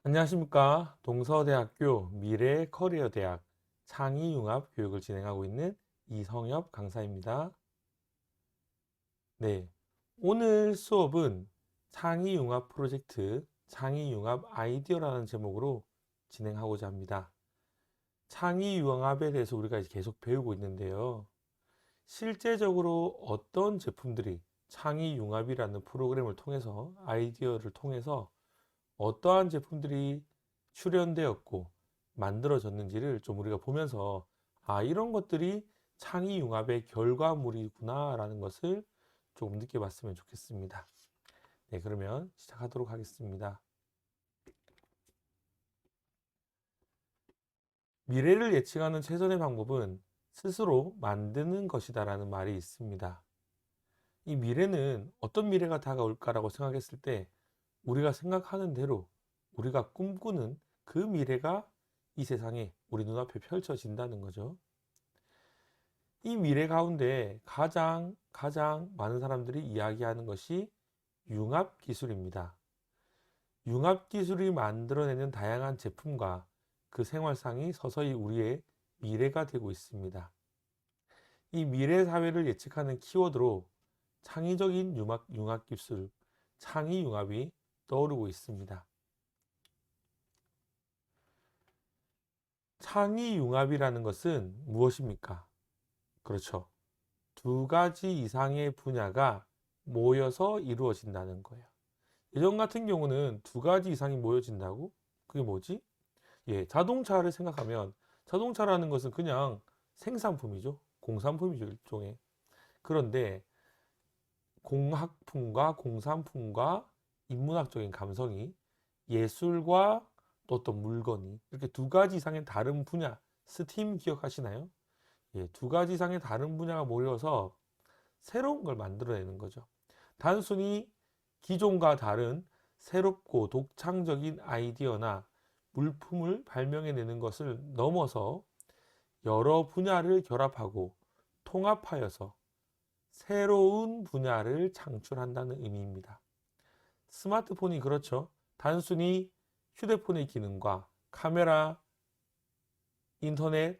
안녕하십니까. 동서대학교 미래커리어대학 창의융합 교육을 진행하고 있는 이성엽 강사입니다. 네, 오늘 수업은 창의융합 프로젝트 창의융합 아이디어라는 제목으로 진행하고자 합니다. 창의융합에 대해서 우리가 이제 계속 배우고 있는데요. 실제적으로 어떤 제품들이 창의융합이라는 프로그램을 통해서 아이디어를 통해서 어떠한 제품들이 출현되었고 만들어졌는지를 좀 우리가 보면서 이런 것들이 창의융합의 결과물이구나 라는 것을 조금 느껴봤으면 좋겠습니다. 네, 그러면 시작하도록 하겠습니다. 미래를 예측하는 최선의 방법은 스스로 만드는 것이다 라는 말이 있습니다. 이 미래는 어떤 미래가 다가올까라고 생각했을 때 우리가 생각하는 대로 우리가 꿈꾸는 그 미래가 이 세상에 우리 눈앞에 펼쳐진다는 거죠. 이 미래 가운데 가장 많은 사람들이 이야기하는 것이 융합 기술입니다. 융합 기술이 만들어내는 다양한 제품과 그 생활상이 서서히 우리의 미래가 되고 있습니다. 이 미래 사회를 예측하는 키워드로 창의적인 융합 기술, 창의융합이 떠오르고 있습니다. 창의융합이라는 것은 무엇입니까? 그렇죠. 두 가지 이상의 분야가 모여서 이루어진다는 거예요. 예전 같은 경우는 두 가지 이상이 모여진다고? 그게 뭐지? 예, 자동차를 생각하면 자동차라는 것은 그냥 생산품이죠. 공산품이죠, 일종의. 그런데 공학품과 공산품과 인문학적인 감성이 예술과 또 어떤 물건이 이렇게 두 가지 이상의 다른 분야, 스팀 기억하시나요? 예, 두 가지 이상의 다른 분야가 모여서 새로운 걸 만들어내는 거죠. 단순히 기존과 다른 새롭고 독창적인 아이디어나 물품을 발명해내는 것을 넘어서 여러 분야를 결합하고 통합하여서 새로운 분야를 창출한다는 의미입니다. 스마트폰이 그렇죠. 단순히 휴대폰의 기능과 카메라, 인터넷,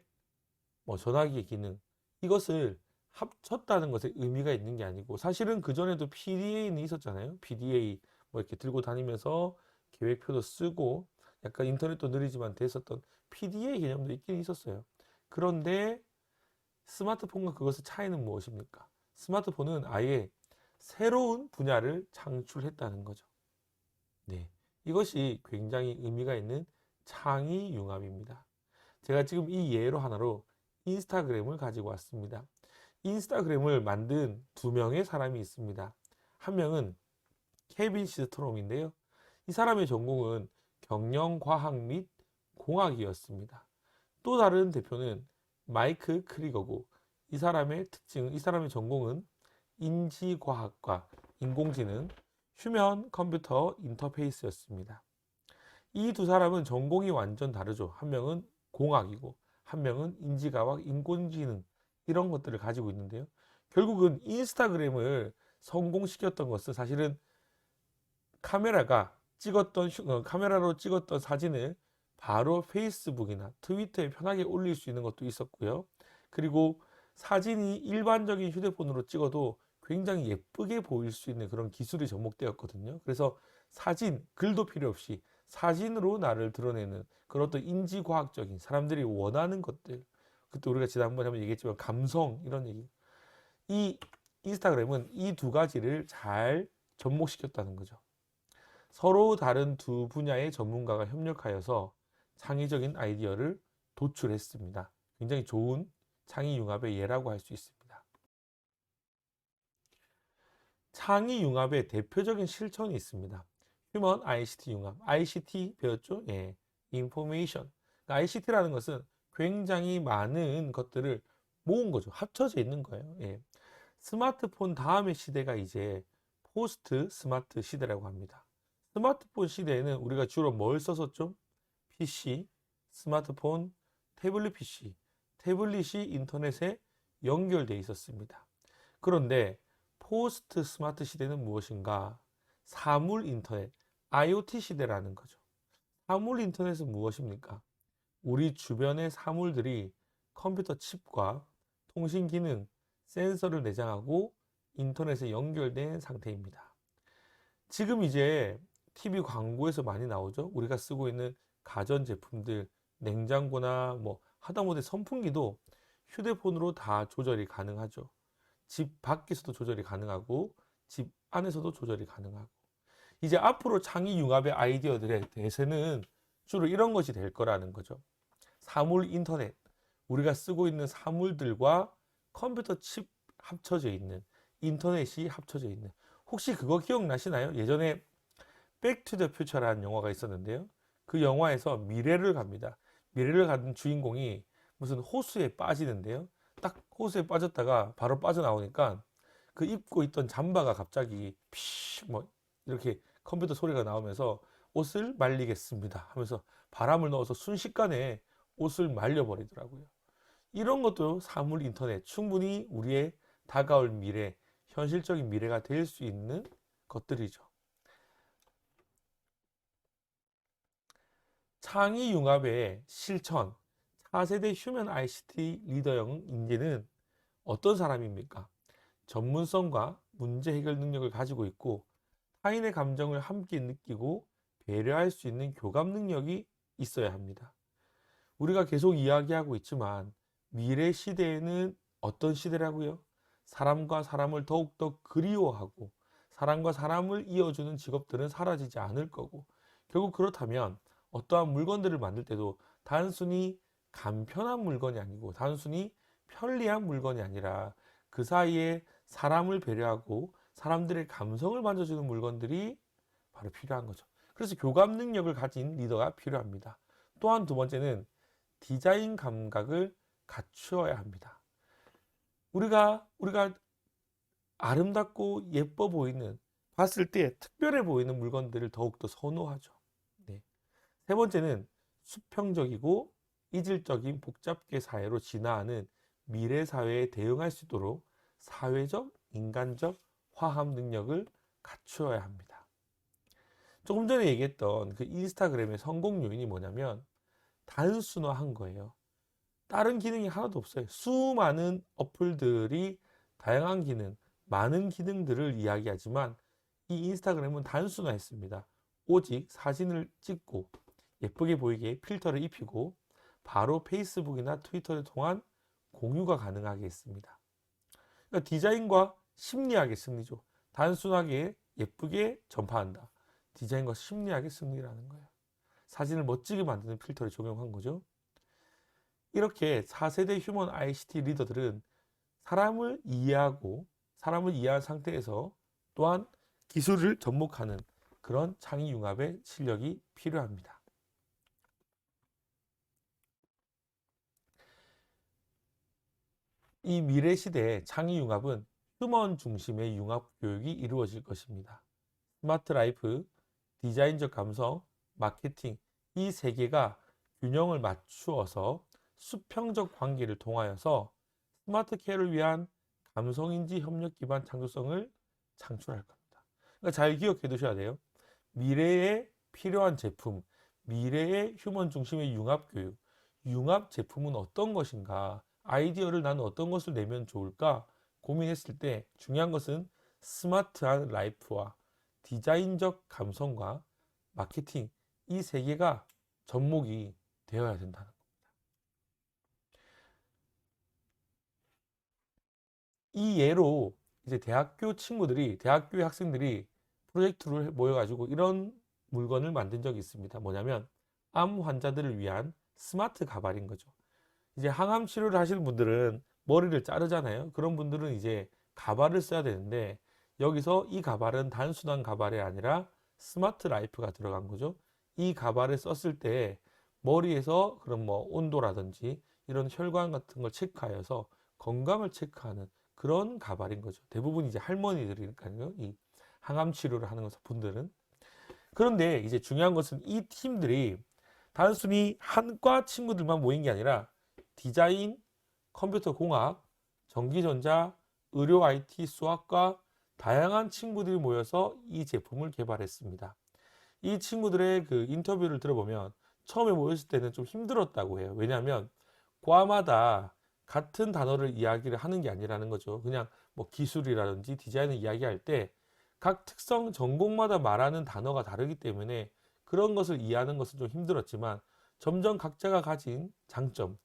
전화기의 기능 이것을 합쳤다는 것에 의미가 있는 게 아니고 사실은 그전에도 PDA는 있었잖아요. PDA 이렇게 들고 다니면서 계획표도 쓰고 약간 인터넷도 느리지만 됐었던 PDA 개념도 있긴 있었어요. 그런데 스마트폰과 그것의 차이는 무엇입니까? 스마트폰은 아예 새로운 분야를 창출했다는 거죠. 네, 이것이 굉장히 의미가 있는 창의 융합입니다. 제가 지금 이 예로 하나로 인스타그램을 가지고 왔습니다. 인스타그램을 만든 두 명의 사람이 있습니다. 한 명은 케빈 시스트롬인데요. 이 사람의 전공은 경영과학 및 공학이었습니다. 또 다른 대표는 마이크 크리거고 이 사람의 전공은 인지과학과 인공지능, 휴면 컴퓨터 인터페이스였습니다. 이 두 사람은 전공이 완전 다르죠. 한 명은 공학이고 한 명은 인지과학, 인공지능 이런 것들을 가지고 있는데요. 결국은 인스타그램을 성공시켰던 것은 사실은 카메라로 찍었던 사진을 바로 페이스북이나 트위터에 편하게 올릴 수 있는 것도 있었고요. 그리고 사진이 일반적인 휴대폰으로 찍어도 굉장히 예쁘게 보일 수 있는 그런 기술이 접목되었거든요. 그래서 글도 필요 없이 사진으로 나를 드러내는 그런 어떤 인지과학적인 사람들이 원하는 것들. 그때 우리가 지난번에 한번 얘기했지만 감성 이런 얘기. 이 인스타그램은 이 두 가지를 잘 접목시켰다는 거죠. 서로 다른 두 분야의 전문가가 협력하여서 창의적인 아이디어를 도출했습니다. 굉장히 좋은 창의융합의 예라고 할 수 있습니다. 창의융합의 대표적인 실천이 있습니다. 휴먼 ICT 융합. ICT 배웠죠? 예. 인포메이션. ICT라는 것은 굉장히 많은 것들을 모은 거죠. 합쳐져 있는 거예요. 예. 스마트폰 다음의 시대가 이제 포스트 스마트 시대라고 합니다. 스마트폰 시대에는 우리가 주로 뭘 썼었죠? PC, 스마트폰, 태블릿 PC, 태블릿이 인터넷에 연결되어 있었습니다. 그런데 포스트 스마트 시대는 무엇인가? 사물 인터넷, IoT 시대라는 거죠. 사물 인터넷은 무엇입니까? 우리 주변의 사물들이 컴퓨터 칩과 통신 기능, 센서를 내장하고 인터넷에 연결된 상태입니다. 지금 이제 TV 광고에서 많이 나오죠. 우리가 쓰고 있는 가전제품들, 냉장고나 뭐 하다못해 선풍기도 휴대폰으로 다 조절이 가능하죠. 집 밖에서도 조절이 가능하고 집 안에서도 조절이 가능하고, 이제 앞으로 창의 융합의 아이디어들에 대해서는 주로 이런 것이 될 거라는 거죠. 사물 인터넷, 우리가 쓰고 있는 사물들과 컴퓨터 칩 합쳐져 있는, 인터넷이 합쳐져 있는, 혹시 그거 기억나시나요? 예전에 백투더 퓨처라는 영화가 있었는데요. 그 영화에서 미래를 갑니다. 미래를 가는 주인공이 무슨 호수에 빠지는데요. 딱 호수에 빠졌다가 바로 빠져나오니까 그 입고 있던 잠바가 갑자기 피쉬 뭐 이렇게 컴퓨터 소리가 나오면서 옷을 말리겠습니다 하면서 바람을 넣어서 순식간에 옷을 말려버리더라고요. 이런 것도 사물 인터넷, 충분히 우리의 다가올 미래, 현실적인 미래가 될 수 있는 것들이죠. 창의 융합의 실천, 4세대 휴먼 ICT 리더형 인재는 어떤 사람입니까? 전문성과 문제 해결 능력을 가지고 있고 타인의 감정을 함께 느끼고 배려할 수 있는 교감 능력이 있어야 합니다. 우리가 계속 이야기하고 있지만 미래 시대에는 어떤 시대라고요? 사람과 사람을 더욱더 그리워하고 사람과 사람을 이어주는 직업들은 사라지지 않을 거고, 결국 그렇다면 어떠한 물건들을 만들 때도 단순히 간편한 물건이 아니고 단순히 편리한 물건이 아니라 그 사이에 사람을 배려하고 사람들의 감성을 만져주는 물건들이 바로 필요한 거죠. 그래서 교감 능력을 가진 리더가 필요합니다. 또한 두 번째는 디자인 감각을 갖추어야 합니다. 우리가 아름답고 예뻐 보이는, 봤을 때 특별해 보이는 물건들을 더욱더 선호하죠. 네. 세 번째는 수평적이고 이질적인 복잡계 사회로 진화하는 미래 사회에 대응할 수 있도록 사회적, 인간적 화합 능력을 갖추어야 합니다. 조금 전에 얘기했던 그 인스타그램의 성공 요인이 뭐냐면 단순화한 거예요. 다른 기능이 하나도 없어요. 수많은 어플들이 다양한 기능, 많은 기능들을 이야기하지만 이 인스타그램은 단순화했습니다. 오직 사진을 찍고 예쁘게 보이게 필터를 입히고 바로 페이스북이나 트위터를 통한 공유가 가능하게 했습니다. 그러니까 디자인과 심리학의 승리죠. 단순하게 예쁘게 전파한다. 디자인과 심리학의 승리라는 거예요. 사진을 멋지게 만드는 필터를 적용한 거죠. 이렇게 4세대 휴먼 ICT 리더들은 사람을 이해하고 사람을 이해한 상태에서 또한 기술을 접목하는 그런 창의 융합의 실력이 필요합니다. 이 미래 시대의 창의 융합은 휴먼 중심의 융합 교육이 이루어질 것입니다. 스마트 라이프, 디자인적 감성, 마케팅, 이 세 개가 균형을 맞추어서 수평적 관계를 통하여서 스마트 케어를 위한 감성인지 협력 기반 창조성을 창출할 겁니다. 그러니까 잘 기억해 두셔야 돼요. 미래에 필요한 제품, 미래의 휴먼 중심의 융합 교육, 융합 제품은 어떤 것인가, 아이디어를 나는 어떤 것을 내면 좋을까 고민했을 때 중요한 것은 스마트한 라이프와 디자인적 감성과 마케팅, 이 세 개가 접목이 되어야 된다는 겁니다. 이 예로 이제 대학교의 학생들이 프로젝트를 모여가지고 이런 물건을 만든 적이 있습니다. 뭐냐면 암 환자들을 위한 스마트 가발인 거죠. 이제 항암 치료를 하시는 분들은 머리를 자르잖아요. 그런 분들은 이제 가발을 써야 되는데 여기서 이 가발은 단순한 가발이 아니라 스마트 라이프가 들어간 거죠. 이 가발을 썼을 때 머리에서 그런 뭐 온도라든지 이런 혈관 같은 걸 체크하여서 건강을 체크하는 그런 가발인 거죠. 대부분 이제 할머니들이니까요. 이 항암 치료를 하는 분들은. 그런데 이제 중요한 것은 이 팀들이 단순히 한과 친구들만 모인 게 아니라 디자인, 컴퓨터 공학, 전기전자, 의료 IT, 수학과 다양한 친구들이 모여서 이 제품을 개발했습니다. 이 친구들의 그 인터뷰를 들어보면 처음에 모였을 때는 좀 힘들었다고 해요. 왜냐하면 과마다 같은 단어를 이야기를 하는 게 아니라는 거죠. 그냥 뭐 기술이라든지 디자인을 이야기할 때 각 특성 전공마다 말하는 단어가 다르기 때문에 그런 것을 이해하는 것은 좀 힘들었지만 점점 각자가 가진 장점,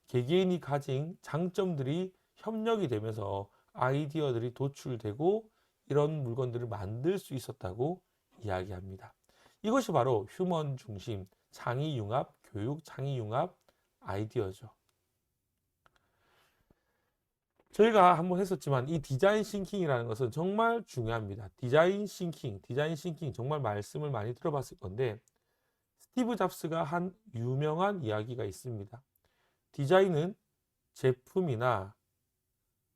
개개인이 가진 장점들이 협력이 되면서 아이디어들이 도출되고 이런 물건들을 만들 수 있었다고 이야기합니다. 이것이 바로 휴먼 중심, 창의 융합, 교육 창의 융합 아이디어죠. 저희가 한번 했었지만 이 디자인 싱킹이라는 것은 정말 중요합니다. 디자인 싱킹 정말 말씀을 많이 들어봤을 건데 스티브 잡스가 한 유명한 이야기가 있습니다. 디자인은 제품이나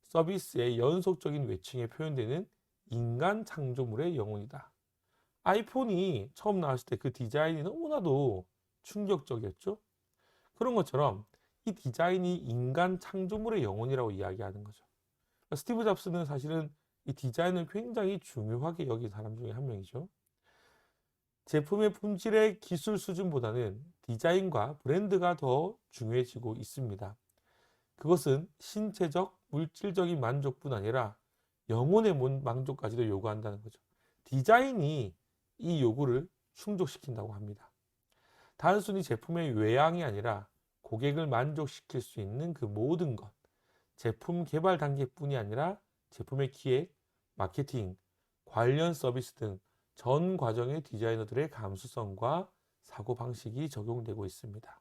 서비스의 연속적인 외칭에 표현되는 인간 창조물의 영혼이다. 아이폰이 처음 나왔을 때 그 디자인이 너무나도 충격적이었죠. 그런 것처럼 이 디자인이 인간 창조물의 영혼이라고 이야기하는 거죠. 그러니까 스티브 잡스는 사실은 이 디자인을 굉장히 중요하게 여긴 사람 중에 한 명이죠. 제품의 품질의 기술 수준보다는 디자인과 브랜드가 더 중요해지고 있습니다. 그것은 신체적, 물질적인 만족뿐 아니라 영혼의 만족까지도 요구한다는 거죠. 디자인이 이 요구를 충족시킨다고 합니다. 단순히 제품의 외양이 아니라 고객을 만족시킬 수 있는 그 모든 것, 제품 개발 단계뿐이 아니라 제품의 기획, 마케팅, 관련 서비스 등 전 과정의 디자이너들의 감수성과 사고방식이 적용되고 있습니다.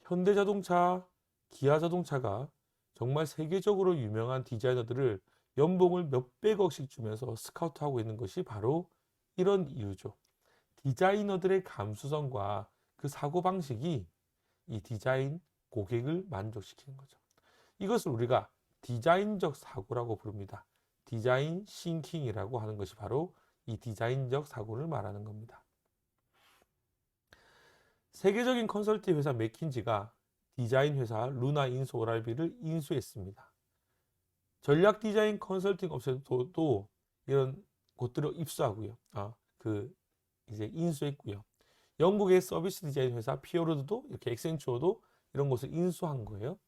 현대자동차, 기아자동차가 정말 세계적으로 유명한 디자이너들을 연봉을 몇백억씩 주면서 스카우트하고 있는 것이 바로 이런 이유죠. 디자이너들의 감수성과 그 사고방식이 이 디자인 고객을 만족시키는 거죠. 이것을 우리가 디자인적 사고라고 부릅니다. 디자인 싱킹이라고 하는 것이 바로 이 디자인적 사고를 말하는 겁니다. 세계적인 컨설팅 회사 맥킨지가 디자인 회사 루나 인수 오랄비를 인수했습니다. 전략 디자인 컨설팅 업체도 이런 곳들을 입수하고요. 이제 인수했고요. 영국의 서비스 디자인 회사 피어로드도 이렇게 엑센추어도 이런 곳을 인수한 거예요.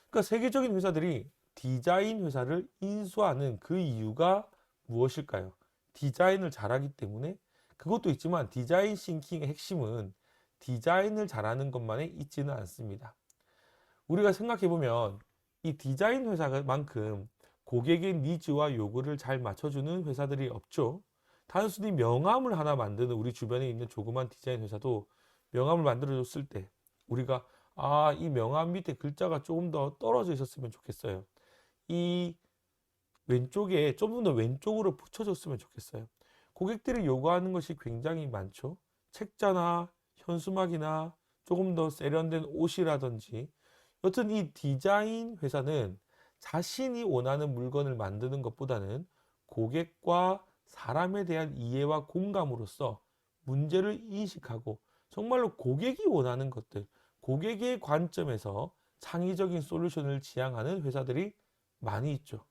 그러니까 세계적인 회사들이 디자인 회사를 인수하는 그 이유가 무엇일까요? 디자인을 잘하기 때문에. 그것도 있지만 디자인 싱킹의 핵심은 디자인을 잘하는 것만에 있지는 않습니다. 우리가 생각해보면 이 디자인 회사만큼 고객의 니즈와 요구를 잘 맞춰주는 회사들이 없죠. 단순히 명함을 하나 만드는 우리 주변에 있는 조그만 디자인 회사도 명함을 만들어줬을 때 우리가 이 명함 밑에 글자가 조금 더 떨어져 있었으면 좋겠어요. 이 왼쪽에 좀 더 왼쪽으로 붙여줬으면 좋겠어요. 고객들이 요구하는 것이 굉장히 많죠. 책자나 현수막이나 조금 더 세련된 옷이라든지 여튼 이 디자인 회사는 자신이 원하는 물건을 만드는 것보다는 고객과 사람에 대한 이해와 공감으로써 문제를 인식하고 정말로 고객이 원하는 것들, 고객의 관점에서 창의적인 솔루션을 지향하는 회사들이 많이 있죠.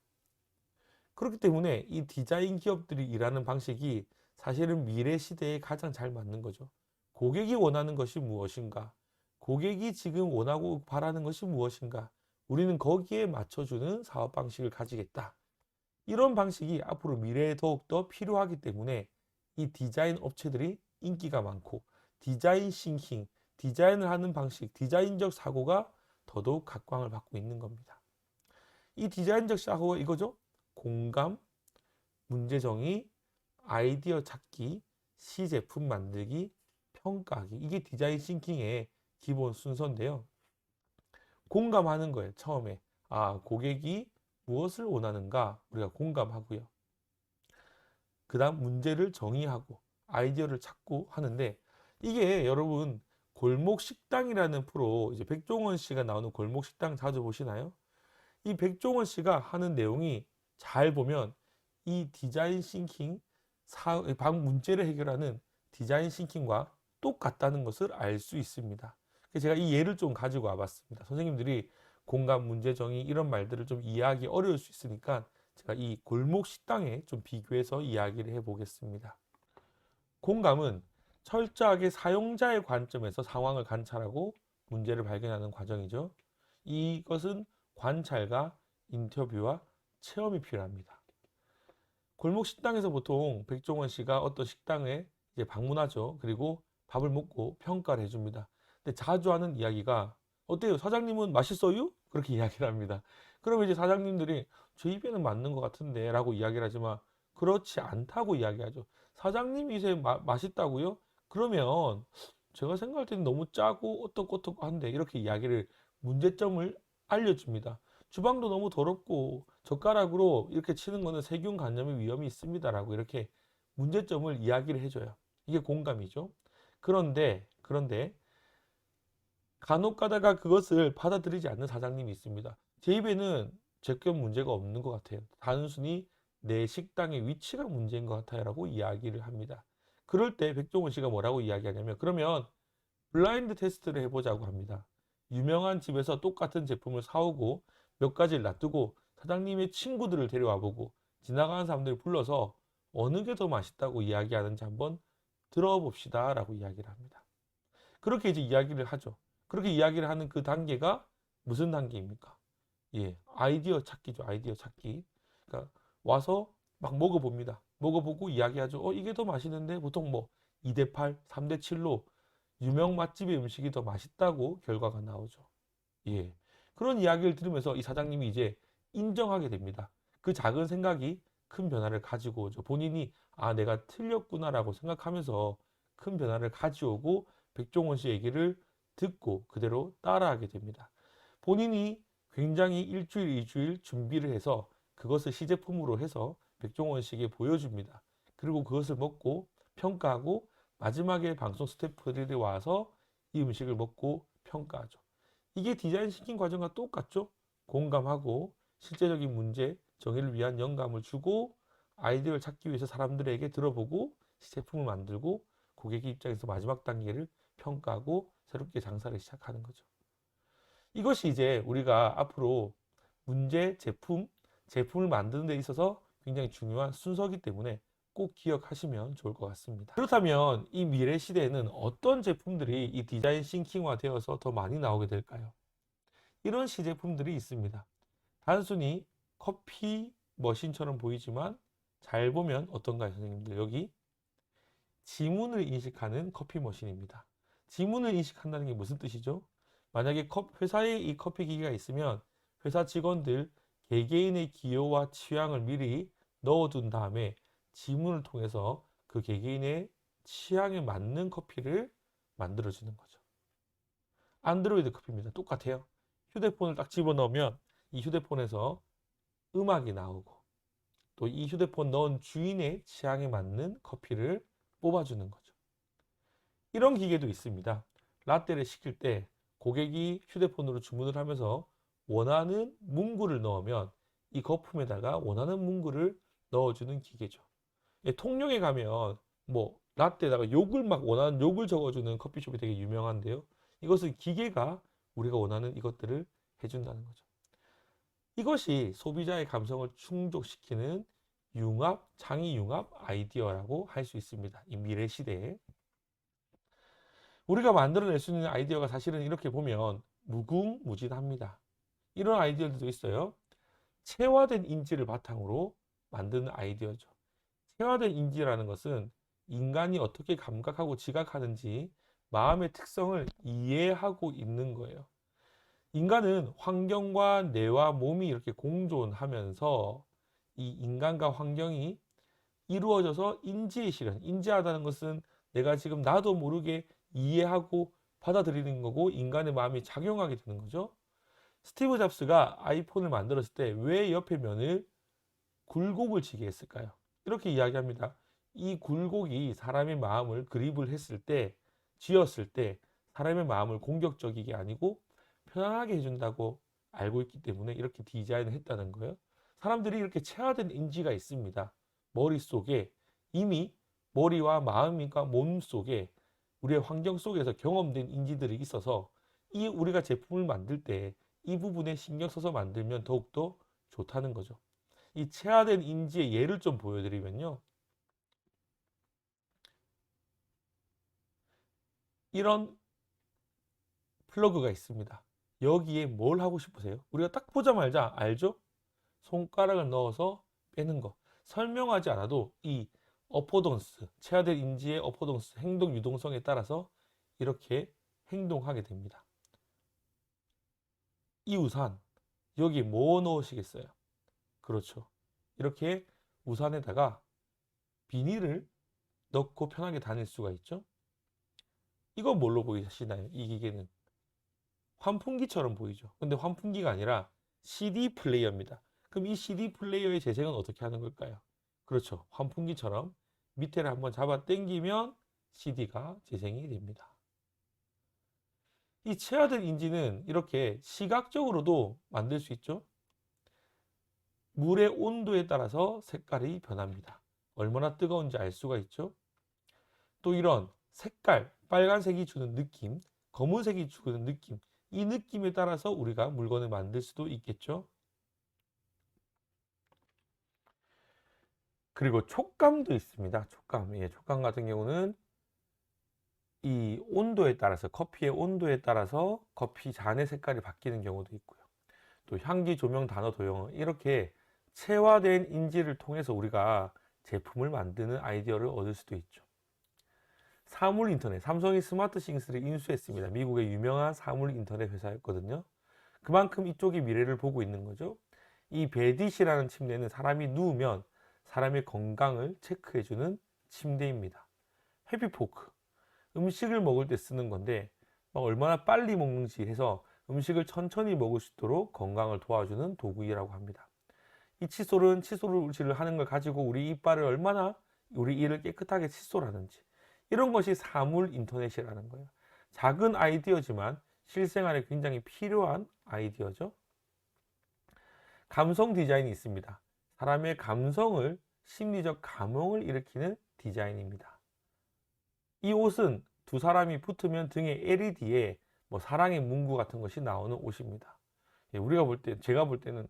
그렇기 때문에 이 디자인 기업들이 일하는 방식이 사실은 미래 시대에 가장 잘 맞는 거죠. 고객이 원하는 것이 무엇인가? 고객이 지금 원하고 바라는 것이 무엇인가? 우리는 거기에 맞춰주는 사업 방식을 가지겠다. 이런 방식이 앞으로 미래에 더욱더 필요하기 때문에 이 디자인 업체들이 인기가 많고 디자인 싱킹, 디자인을 하는 방식, 디자인적 사고가 더더욱 각광을 받고 있는 겁니다. 이 디자인적 사고가 이거죠. 공감, 문제 정의, 아이디어 찾기, 시제품 만들기, 평가하기. 이게 디자인 싱킹의 기본 순서인데요. 공감하는 거예요. 처음에. 고객이 무엇을 원하는가 우리가 공감하고요. 그 다음 문제를 정의하고 아이디어를 찾고 하는데 이게 여러분 골목식당이라는 프로 이제 백종원 씨가 나오는 골목식당 자주 보시나요? 이 백종원 씨가 하는 내용이 잘 보면 이 디자인 싱킹 문제를 해결하는 디자인 싱킹과 똑같다는 것을 알 수 있습니다. 그래서 제가 이 예를 좀 가지고 와봤습니다. 선생님들이 공감, 문제 정의 이런 말들을 좀 이해하기 어려울 수 있으니까 제가 이 골목 식당에 좀 비교해서 이야기를 해보겠습니다. 공감은 철저하게 사용자의 관점에서 상황을 관찰하고 문제를 발견하는 과정이죠. 이것은 관찰과 인터뷰와 체험이 필요합니다. 골목 식당에서 보통 백종원 씨가 어떤 식당에 이제 방문하죠. 그리고 밥을 먹고 평가를 해줍니다. 근데 자주 하는 이야기가 어때요? 사장님은 맛있어요? 그렇게 이야기를 합니다. 그러면 이제 사장님들이 저 입에는 맞는 것 같은데 라고 이야기를 하지만 그렇지 않다고 이야기하죠. 사장님이 이제 맛있다고요? 그러면 제가 생각할 때는 너무 짜고 어떡어떡한데 이렇게 이야기를 문제점을 알려줍니다. 주방도 너무 더럽고 젓가락으로 이렇게 치는 거는 세균 감염의 위험이 있습니다라고 이렇게 문제점을 이야기를 해줘요. 이게 공감이죠. 그런데 간혹 가다가 그것을 받아들이지 않는 사장님이 있습니다. 제 입에는 제격 문제가 없는 것 같아요. 단순히 내 식당의 위치가 문제인 것 같아요 라고 이야기를 합니다. 그럴 때 백종원 씨가 뭐라고 이야기하냐면 그러면 블라인드 테스트를 해보자고 합니다. 유명한 집에서 똑같은 제품을 사오고 몇 가지를 놔두고 사장님의 친구들을 데려와 보고 지나가는 사람들을 불러서 어느 게 더 맛있다고 이야기하는지 한번 들어봅시다 라고 이야기를 합니다. 그렇게 이제 이야기를 하죠. 그렇게 이야기를 하는 그 단계가 무슨 단계입니까? 예, 아이디어 찾기죠. 아이디어 찾기. 그러니까 와서 막 먹어봅니다. 먹어보고 이야기하죠. 이게 더 맛있는데 보통 뭐 2대8, 3대7로 유명 맛집의 음식이 더 맛있다고 결과가 나오죠. 예. 그런 이야기를 들으면서 이 사장님이 이제 인정하게 됩니다. 그 작은 생각이 큰 변화를 가지고 오죠. 본인이 아, 내가 틀렸구나라고 생각하면서 큰 변화를 가져오고 백종원 씨 얘기를 듣고 그대로 따라하게 됩니다. 본인이 굉장히 일주일, 이주일 준비를 해서 그것을 시제품으로 해서 백종원 씨에게 보여줍니다. 그리고 그것을 먹고 평가하고 마지막에 방송 스태프들이 와서 이 음식을 먹고 평가하죠. 이게 디자인 시킨 과정과 똑같죠? 공감하고 실제적인 문제, 정의를 위한 영감을 주고 아이디어를 찾기 위해서 사람들에게 들어보고 제품을 만들고 고객의 입장에서 마지막 단계를 평가하고 새롭게 장사를 시작하는 거죠. 이것이 이제 우리가 앞으로 문제, 제품을 만드는 데 있어서 굉장히 중요한 순서이기 때문에 꼭 기억하시면 좋을 것 같습니다. 그렇다면 이 미래 시대에는 어떤 제품들이 이 디자인 싱킹화 되어서 더 많이 나오게 될까요? 이런 시제품들이 있습니다. 단순히 커피 머신처럼 보이지만 잘 보면 어떤가요, 선생님들? 여기 지문을 인식하는 커피 머신입니다. 지문을 인식한다는 게 무슨 뜻이죠? 만약에 회사에 이 커피 기계가 있으면 회사 직원들 개개인의 기호와 취향을 미리 넣어둔 다음에 지문을 통해서 그 개개인의 취향에 맞는 커피를 만들어주는 거죠. 안드로이드 커피입니다. 똑같아요. 휴대폰을 딱 집어넣으면 이 휴대폰에서 음악이 나오고 또 이 휴대폰 넣은 주인의 취향에 맞는 커피를 뽑아주는 거죠. 이런 기계도 있습니다. 라떼를 시킬 때 고객이 휴대폰으로 주문을 하면서 원하는 문구를 넣으면 이 거품에다가 원하는 문구를 넣어주는 기계죠. 통영에 가면 뭐 라떼에다가 욕을 막 원하는 욕을 적어주는 커피숍이 되게 유명한데요. 이것은 기계가 우리가 원하는 이것들을 해준다는 거죠. 이것이 소비자의 감성을 충족시키는 융합, 창의 융합 아이디어라고 할 수 있습니다. 이 미래 시대에. 우리가 만들어낼 수 있는 아이디어가 사실은 이렇게 보면 무궁무진합니다. 이런 아이디어들도 있어요. 체화된 인지를 바탕으로 만드는 아이디어죠. 체화된 인지라는 것은 인간이 어떻게 감각하고 지각하는지 마음의 특성을 이해하고 있는 거예요. 인간은 환경과 뇌와 몸이 이렇게 공존하면서 이 인간과 환경이 이루어져서 인지의 실현, 인지하다는 것은 내가 지금 나도 모르게 이해하고 받아들이는 거고 인간의 마음이 작용하게 되는 거죠. 스티브 잡스가 아이폰을 만들었을 때 왜 옆에 면을 굴곡을 지게 했을까요? 이렇게 이야기합니다. 이 굴곡이 사람의 마음을 그립을 했을 때, 쥐었을 때 사람의 마음을 공격적이게 아니고 편안하게 해준다고 알고 있기 때문에 이렇게 디자인을 했다는 거예요. 사람들이 이렇게 체화된 인지가 있습니다. 머릿속에 이미 머리와 마음과 몸 속에 우리의 환경 속에서 경험된 인지들이 있어서 이 우리가 제품을 만들 때 이 부분에 신경 써서 만들면 더욱더 좋다는 거죠. 이 체화된 인지의 예를 좀 보여드리면요. 이런 플러그가 있습니다. 여기에 뭘 하고 싶으세요? 우리가 딱 보자마자 알죠? 손가락을 넣어서 빼는 거. 설명하지 않아도 이 어포던스, 체화된 인지의 어포던스, 행동 유동성에 따라서 이렇게 행동하게 됩니다. 이 우산, 여기 뭐 넣으시겠어요? 그렇죠. 이렇게 우산에다가 비닐을 넣고 편하게 다닐 수가 있죠. 이건 뭘로 보이시나요? 이 기계는 환풍기처럼 보이죠. 근데 환풍기가 아니라 CD 플레이어입니다. 그럼 이 CD 플레이어의 재생은 어떻게 하는 걸까요? 그렇죠. 환풍기처럼 밑에를 한번 잡아 당기면 CD가 재생이 됩니다. 이 체화된 인지는 이렇게 시각적으로도 만들 수 있죠. 물의 온도에 따라서 색깔이 변합니다. 얼마나 뜨거운지 알 수가 있죠. 또 이런 색깔, 빨간색이 주는 느낌, 검은색이 주는 느낌, 이 느낌에 따라서 우리가 물건을 만들 수도 있겠죠. 그리고 촉감도 있습니다. 촉감. 예, 촉감 같은 경우는 이 온도에 따라서, 커피의 온도에 따라서 커피 잔의 색깔이 바뀌는 경우도 있고요. 또 향기, 조명, 단어, 도형, 이렇게 체화된 인지를 통해서 우리가 제품을 만드는 아이디어를 얻을 수도 있죠. 사물 인터넷, 삼성이 스마트싱스를 인수했습니다. 미국의 유명한 사물 인터넷 회사였거든요. 그만큼 이쪽이 미래를 보고 있는 거죠. 이 베디시라는 침대는 사람이 누우면 사람의 건강을 체크해주는 침대입니다. 해피포크, 음식을 먹을 때 쓰는 건데 얼마나 빨리 먹는지 해서 음식을 천천히 먹을 수 있도록 건강을 도와주는 도구이라고 합니다. 이 칫솔은 칫솔질을 하는 걸 가지고 우리 이빨을 얼마나 우리 이를 깨끗하게 칫솔하는지, 이런 것이 사물 인터넷이라는 거예요. 작은 아이디어지만 실생활에 굉장히 필요한 아이디어죠. 감성 디자인이 있습니다. 사람의 감성을, 심리적 감흥을 일으키는 디자인입니다. 이 옷은 두 사람이 붙으면 등에 LED에 뭐 사랑의 문구 같은 것이 나오는 옷입니다. 예, 우리가 볼 때, 제가 볼 때는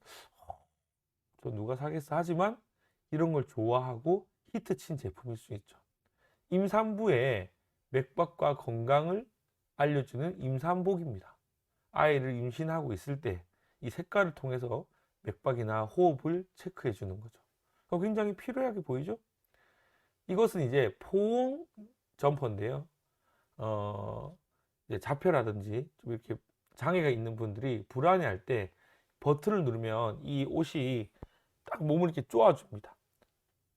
저 누가 사겠어 하지만 이런 걸 좋아하고 히트친 제품일 수 있죠. 임산부의 맥박과 건강을 알려주는 임산복입니다. 아이를 임신하고 있을 때 이 색깔을 통해서 맥박이나 호흡을 체크해 주는 거죠. 굉장히 필요하게 보이죠? 이것은 이제 포옹 점퍼인데요. 이제 자폐라든지 좀 이렇게 장애가 있는 분들이 불안해할 때 버튼을 누르면 이 옷이 딱 몸을 이렇게 쪼아줍니다.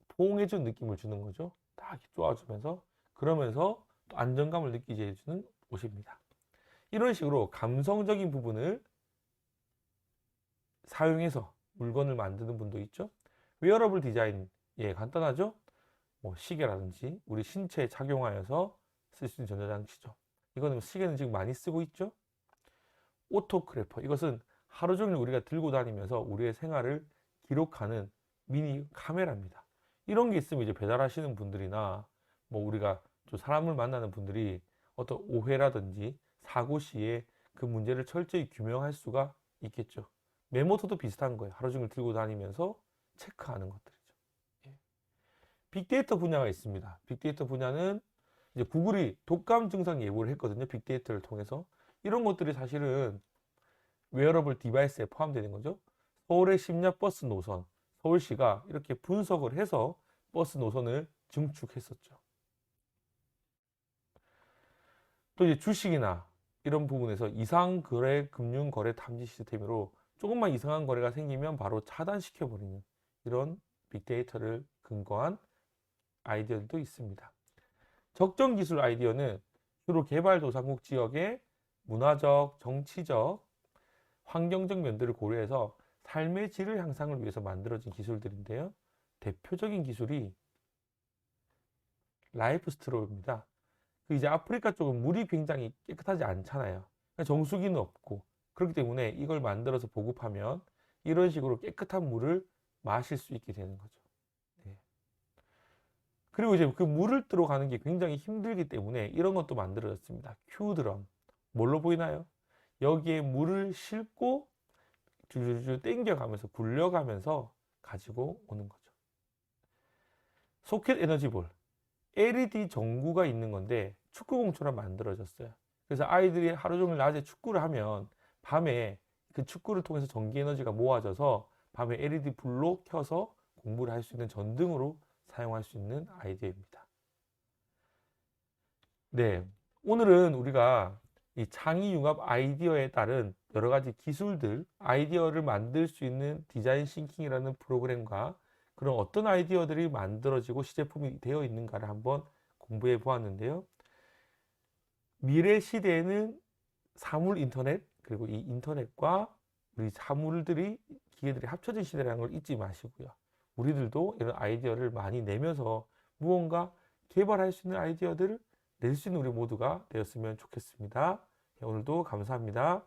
포옹해준 느낌을 주는 거죠. 딱 이렇게 쪼아주면서, 그러면서 또 안정감을 느끼게 해주는 옷입니다. 이런 식으로 감성적인 부분을 사용해서 물건을 만드는 분도 있죠. 웨어러블 디자인, 예, 간단하죠. 뭐 시계라든지 우리 신체에 착용하여서 쓸 수 있는 전자장치죠. 이거는 시계는 지금 많이 쓰고 있죠. 오토크래퍼, 이것은 하루 종일 우리가 들고 다니면서 우리의 생활을 기록하는 미니 카메라입니다. 이런 게 있으면 이제 배달하시는 분들이나 뭐 우리가 좀 사람을 만나는 분들이 어떤 오해라든지 사고 시에 그 문제를 철저히 규명할 수가 있겠죠. 메모토도 비슷한 거예요. 하루 종일 들고 다니면서 체크하는 것들이죠. 예. 빅데이터 분야가 있습니다. 빅데이터 분야는 이제 구글이 독감 증상 예보를 했거든요. 빅데이터를 통해서. 이런 것들이 사실은 웨어러블 디바이스에 포함되는 거죠. 서울의 심야 버스 노선, 서울시가 이렇게 분석을 해서 버스 노선을 증축했었죠. 또 이제 주식이나 이런 부분에서 이상거래 금융거래 탐지 시스템으로 조금만 이상한 거래가 생기면 바로 차단시켜버리는 이런 빅데이터를 근거한 아이디어도 있습니다. 적정기술 아이디어는 주로 개발도상국 지역의 문화적, 정치적, 환경적 면들을 고려해서 삶의 질을 향상을 위해서 만들어진 기술들인데요. 대표적인 기술이 라이프 스트로우입니다. 이제 아프리카 쪽은 물이 굉장히 깨끗하지 않잖아요. 정수기는 없고, 그렇기 때문에 이걸 만들어서 보급하면 이런 식으로 깨끗한 물을 마실 수 있게 되는 거죠. 네. 그리고 이제 그 물을 들어가는 게 굉장히 힘들기 때문에 이런 것도 만들어졌습니다. 큐드럼. 뭘로 보이나요? 여기에 물을 싣고 줄줄줄 땡겨가면서 굴려가면서 가지고 오는 거죠. 소켓 에너지볼. LED 전구가 있는 건데 축구공처럼 만들어졌어요. 그래서 아이들이 하루 종일 낮에 축구를 하면 밤에 그 축구를 통해서 전기 에너지가 모아져서 밤에 LED 불로 켜서 공부를 할 수 있는 전등으로 사용할 수 있는 아이디어입니다. 네, 오늘은 우리가 이 창의융합 아이디어에 따른 여러 가지 기술들, 아이디어를 만들 수 있는 디자인 싱킹이라는 프로그램과 그런 어떤 아이디어들이 만들어지고 시제품이 되어 있는가를 한번 공부해 보았는데요. 미래 시대에는 사물 인터넷, 그리고 이 인터넷과 우리 사물들이, 기계들이 합쳐진 시대라는 걸 잊지 마시고요. 우리들도 이런 아이디어를 많이 내면서 무언가 개발할 수 있는 아이디어들을 낼 수 있는 우리 모두가 되었으면 좋겠습니다. 오늘도 감사합니다.